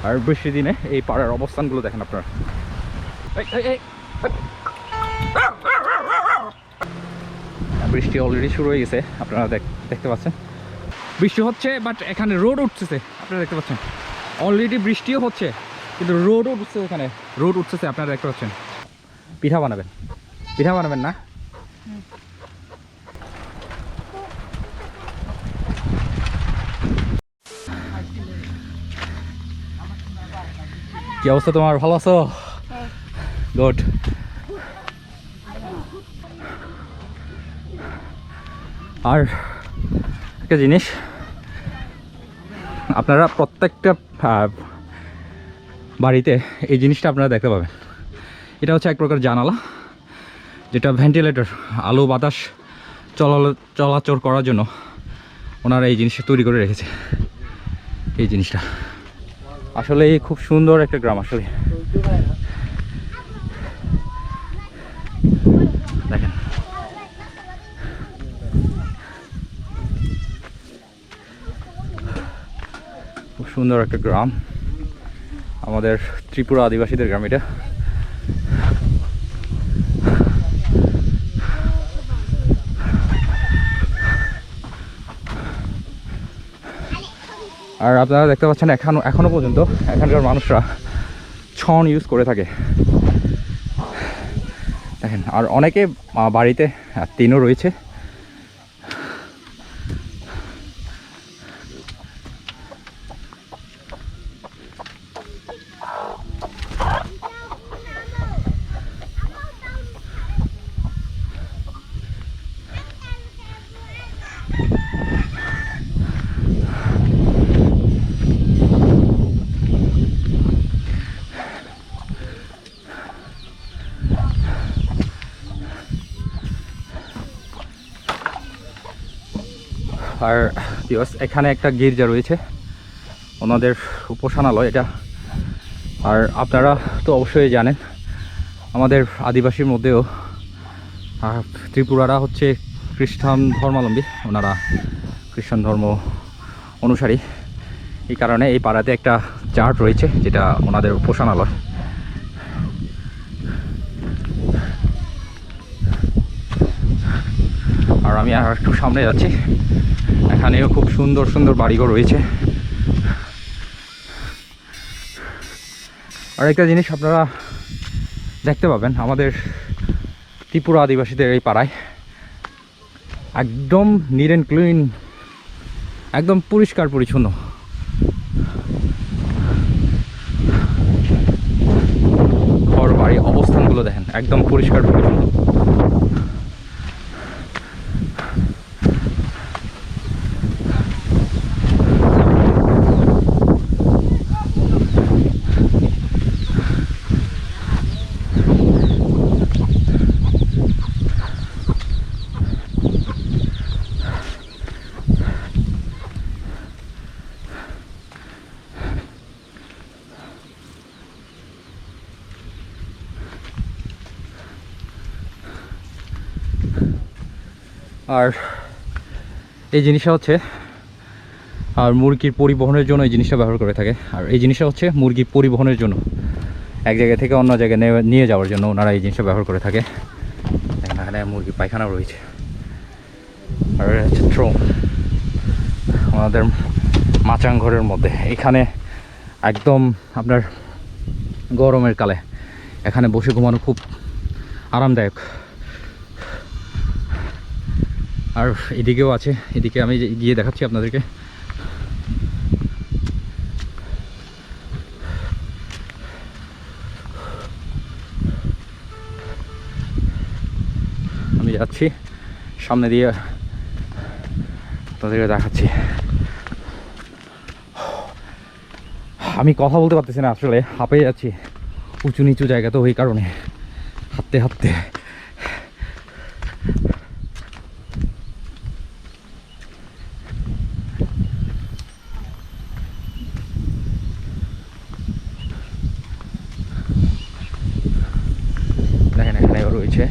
আর বৃষ্টির দিনে এই পাড়ার অবস্থানগুলো দেখেন আপনারা। বৃষ্টি অলরেডি শুরু হয়ে গেছে, আপনারা দেখতে পাচ্ছেন বৃষ্টি হচ্ছে, বাট এখানে রোড উঠতেছে, আপনারা দেখতে পাচ্ছেন। অলরেডি বৃষ্টিও হচ্ছে কিন্তু রোডও উঠছে, এখানে রোড উঠতেছে, আপনারা দেখতে পাচ্ছেন। পিঠা বানাবেন না? কি অবস্থা তোমার, ভালো আছো? গুড। আর একটা জিনিস, আপনারা প্রত্যেকটা বাড়িতে এই জিনিসটা আপনারা দেখতে পাবেন। এটা হচ্ছে এক প্রকার জানালা, যেটা ভেন্টিলেটর, আলো বাতাস চলাচল করার জন্য ওনারা এই জিনিসটা তৈরি করে রেখেছে। এই জিনিসটা আসলে খুব সুন্দর একটা গ্রাম আসলে। দেখেন খুব সুন্দর একটা গ্রাম, আমাদের ত্রিপুরা আদিবাসীদের গ্রাম এটা। আর আপনারা দেখতে পাচ্ছেন এখনো পর্যন্ত এখানকার মানুষরা ছন ইউজ করে থাকে দেখেন। আর অনেকে বাড়িতে টিনও রয়েছে। আর এখানে একটা গির্জা রয়েছে, ওনাদের উপাসনালয় এটা। আর আপনারা তো অবশ্যই জানেন আমাদের আদিবাসীর মধ্যেও ত্রিপুরারা হচ্ছে খ্রিস্টান ধর্মাবলম্বী, ওনারা খ্রিস্টান ধর্ম অনুসারী। এই কারণে এই পাড়াতে একটা চার্চ রয়েছে, যেটা ওনাদের উপাসনালয়। আর আমি আর একটু সামনে যাচ্ছি, এখানেও খুব সুন্দর সুন্দর বাড়িঘর রয়েছে। আর একটা জিনিস আপনারা দেখতে পাবেন, আমাদের ত্রিপুরা আদিবাসীদের এই পাড়ায় একদম নিট অ্যান্ড ক্লিন, একদম পরিষ্কার পরিচ্ছন্ন। ঘর বাড়ি অবস্থানগুলো দেখেন, একদম পরিষ্কার পরিচ্ছন্ন। আর এই জিনিসটা হচ্ছে আর মুরগির পরিবহনের জন্য এই জিনিসটা ব্যবহার করে থাকে। আর এই জিনিসটা হচ্ছে মুরগি পরিবহনের জন্য, এক জায়গা থেকে অন্য জায়গায় নিয়ে যাওয়ার জন্য ওনারা এই জিনিসটা ব্যবহার করে থাকে। এখানে মুরগি পায়খানা রয়েছে। আর হচ্ছে থ্রোন, আমাদের মাচাং ঘরের মধ্যে। এখানে একদম আপনার গরমের কালে এখানে বসে ঘুমানো খুব আরামদায়ক। আর এদিকেও আছে, এদিকে আমি গিয়ে দেখাচ্ছি আপনাদেরকে। আমি যাচ্ছি সামনে দিয়ে, আপনাদেরকে দেখাচ্ছি। আমি কথা বলতে পারতেছি না আসলে, হাঁপিয়ে যাচ্ছি। উঁচু নিচু জায়গা তো ওই কারণে হাঁটতে হাঁটতে। দেখেন এখানেও রয়েছে।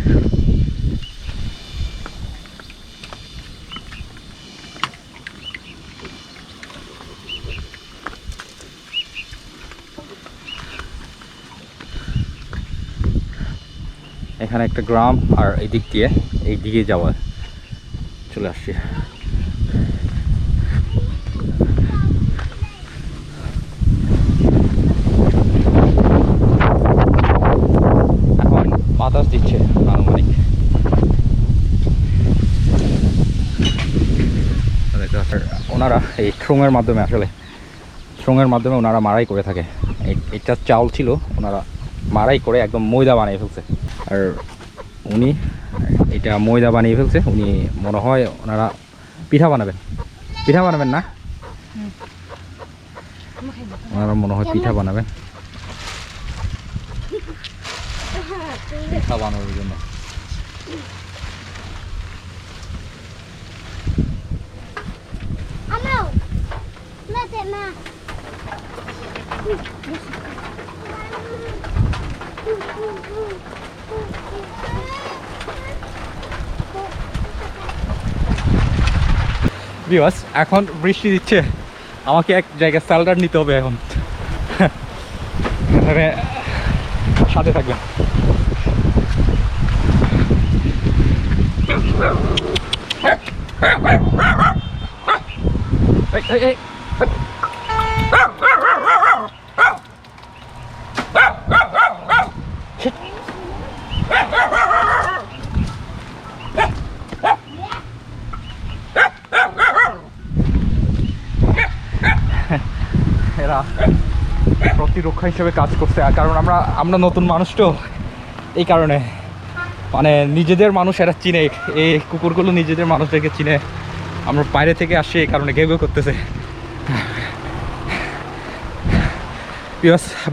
এখানে একটা গ্রাম, আর এই দিক দিয়ে এই দিকে যাওয়া চলে আসছি। এখন বাতাস দিচ্ছে আনুমানিক, ওনারা এই থ্রোঙের মাধ্যমে, আসলে থ্রোঙের মাধ্যমে ওনারা মারাই করে থাকে। এটা চাউল ছিল, ওনারা মারাই করে একদম ময়দা বানিয়ে ফেলছে। আর উনি এটা ময়দা বানিয়ে ফেলছে, উনি মনে হয় ওনারা পিঠা বানাবেন না, ওনারা মনে হয় পিঠা বানাবেন, পিঠা বানানোর জন্য। ভিউয়ার্স, এখন বৃষ্টি দিচ্ছে, আমাকে এক জায়গায় স্যালডার নিতে হবে এখন। এখানে সাথে থাকবেন। এই এরা প্রতিরক্ষা হিসেবে কাজ করছে, কারণ আমরা নতুন মানুষ তো, এই কারণে মানে নিজেদের মানুষ এরা চিনে, এই কুকুরগুলো নিজেদের মানুষদেরকে চিনে। আমরা বাইরে থেকে আসি, এই কারণে ঘেউ ঘেউ করতেছে।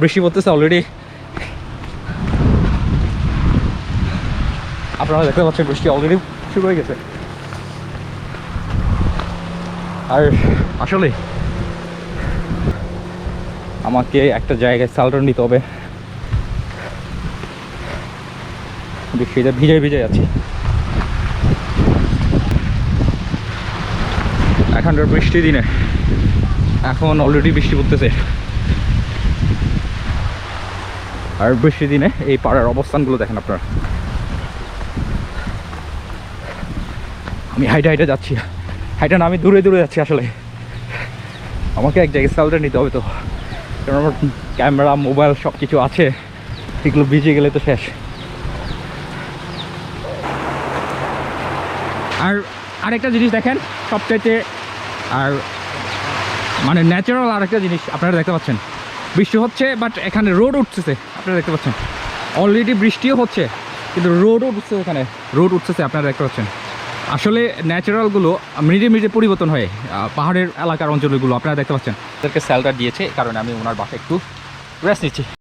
বৃষ্টি পড়তেছে অলরেডি, আপনারা দেখতে পাচ্ছেন বৃষ্টি অলরেডি শুরু হয়ে গেছে। আর আসলে আমাকে একটা জায়গায় সালটার নিতে হবে, বৃষ্টিতে ভিজে যাচ্ছি। এখানকার বৃষ্টি দিনে এখন অলরেডি বৃষ্টি পড়তেছে, আর বৃষ্টি দিনে এই পাড়ার অবস্থানগুলো দেখেন আপনারা। আমি হাইটে যাচ্ছি, হাইটে না, আমি দূরে যাচ্ছি। আসলে আমাকে এক জায়গায় সালটার নিতে হবে তো, কারণ আমার ক্যামেরা মোবাইল সব কিছু আছে, এগুলো ভিজে গেলে তো শেষ। আর আরেকটা জিনিস দেখেন সবচাইতে, আর মানে ন্যাচারাল আরেকটা জিনিস আপনারা দেখতে পাচ্ছেন, বৃষ্টি হচ্ছে বাট এখানে রোড উঠতেছে, আপনারা দেখতে পাচ্ছেন। অলরেডি বৃষ্টিও হচ্ছে কিন্তু রোডও উঠছে, এখানে রোড উঠতেছে, আপনারা দেখতে পাচ্ছেন। আসলে ন্যাচারালগুলো মিনিটে পরিবর্তন হয়, পাহাড়ের এলাকার অঞ্চলগুলো আপনারা দেখতে পাচ্ছেন। তাদেরকে স্যালটা দিয়েছে, কারণ আমি ওনার বাসায় একটু রেস্ট নিচ্ছি।